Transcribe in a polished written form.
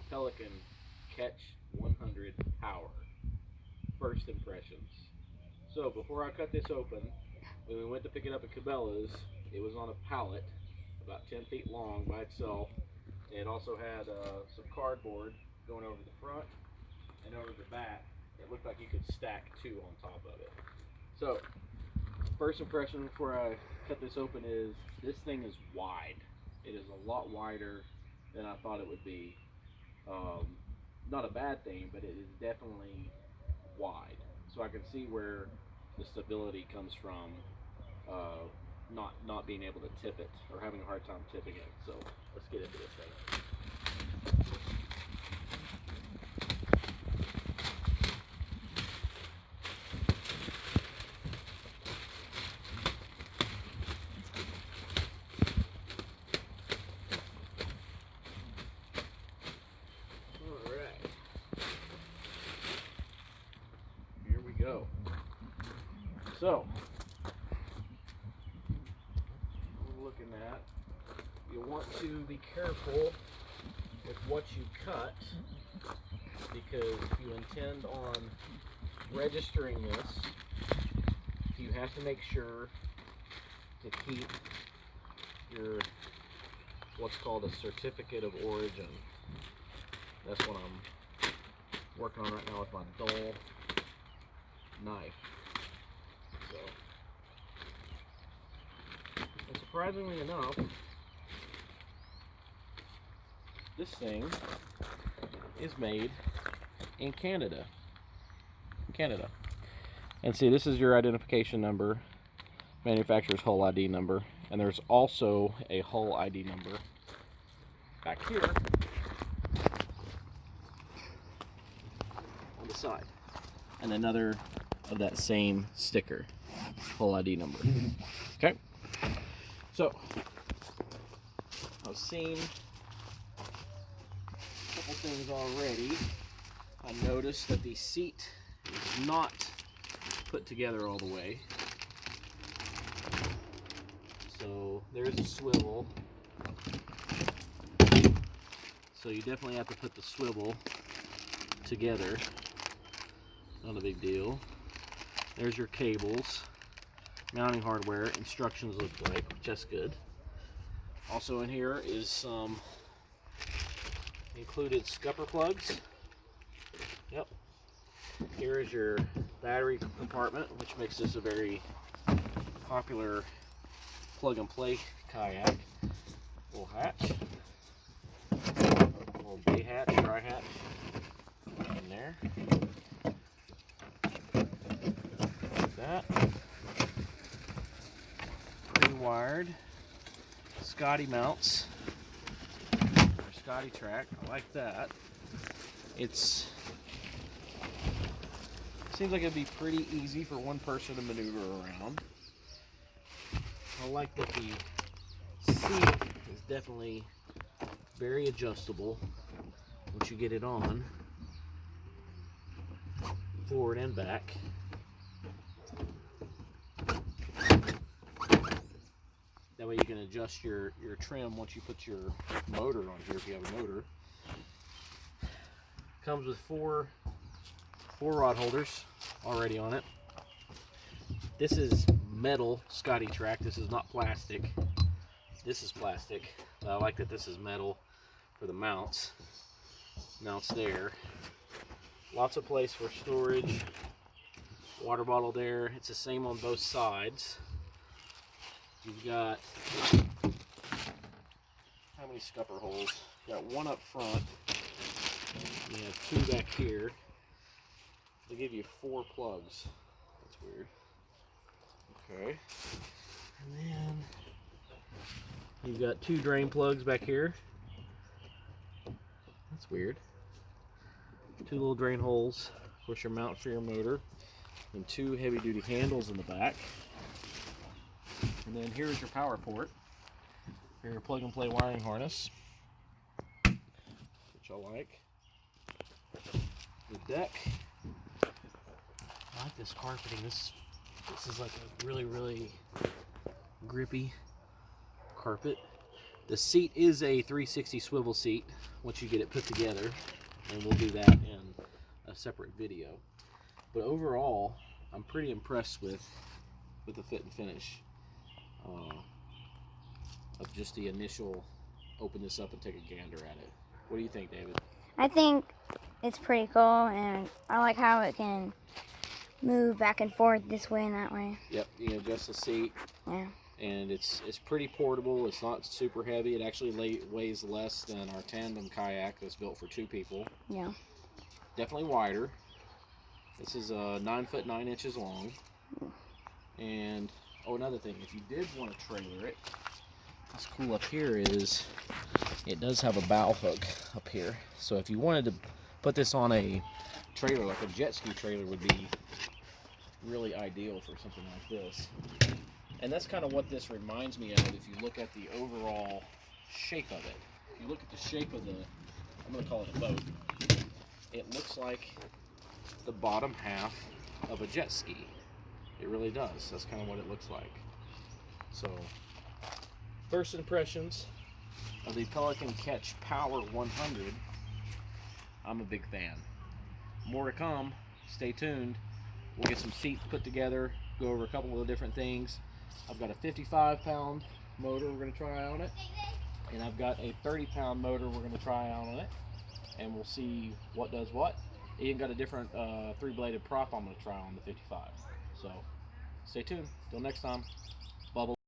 Pelican Catch 100 Power. First impressions. So before I cut this open, when we went to pick it up at Cabela's, it was on a pallet about 10 feet long by itself. It also had some cardboard going over the front and over the back. It looked like you could stack two on top of it. So first impression before I cut this open is this thing is wide. It is a lot wider than I thought it would be. Not a bad thing, but it is definitely wide. So I can see where the stability comes from, not being able to tip it or having a hard time tipping it. So let's get into this thing. Go. So, we're looking at, you want to be careful with what you cut, because if you intend on registering this, you have to make sure to keep your what's called a certificate of origin. That's what I'm working on right now with my dull knife. So, and surprisingly enough, this thing is made in Canada. And see, this is your identification number, manufacturer's hull ID number, and there's also a hull ID number back here on the side, and another of that same sticker, hull ID number. Okay, so I've seen a couple things already. I noticed that the seat is not put together all the way. So there's a swivel. So you definitely have to put the swivel together. Not a big deal. There's your cables, mounting hardware, instructions look like, just good. Also in here is some included scupper plugs. Yep. Here is your battery compartment, which makes this a very popular plug and play kayak. Little hatch, little bay hatch, dry hatch in there. That pre-wired Scotty mounts or Scotty track. I like that. It seems like it'd be pretty easy for one person to maneuver around. I like that the seat is definitely very adjustable once you get it on, forward and back. That way you can adjust your trim once you put your motor on here if you have a motor. Comes with four rod holders already on it. This is metal Scotty track. This is not plastic. This is plastic. I like that this is metal for the mounts. Mounts there. Lots of place for storage. Water bottle there. It's the same on both sides. You've got, how many scupper holes? You've got one up front. You have two back here. They give you 4 plugs. That's weird. Okay. And then you've got 2 drain plugs back here. That's weird. 2 little drain holes, of course, your mount for your motor, and 2 heavy-duty handles in the back. And then here's your power port for your plug-and-play wiring harness, which I like. The deck. I like this carpeting. This is like a really, really grippy carpet. The seat is a 360 swivel seat once you get it put together, and we'll do that in a separate video. But overall, I'm pretty impressed with the fit and finish of just the initial open this up and take a gander at it. What do you think, David? I think it's pretty cool, and I like how it can move back and forth this way and that way. Yep, you can adjust the seat. Yeah. And it's pretty portable. It's not super heavy. It actually weighs less than our tandem kayak that's built for 2 people. Yeah. Definitely wider. This is 9 foot 9 inches long. And another thing, if you did want to trailer it, what's cool up here is it does have a bow hook up here. So if you wanted to put this on a trailer, like a jet ski trailer would be really ideal for something like this. And that's kind of what this reminds me of if you look at the overall shape of it. If you look at the shape of I'm going to call it a boat, it looks like the bottom half of a jet ski. It really does. That's kind of what it looks like. So, first impressions of the Pelican Catch Power 100. I'm a big fan. More to come. Stay tuned. We'll get some seats put together, go over a couple of different things. I've got a 55-pound motor we're going to try on it, and I've got a 30-pound motor we're going to try out on it, and we'll see what does what. Even got a different 3-bladed prop I'm going to try on the 55. So stay tuned. Till next time. Bubble.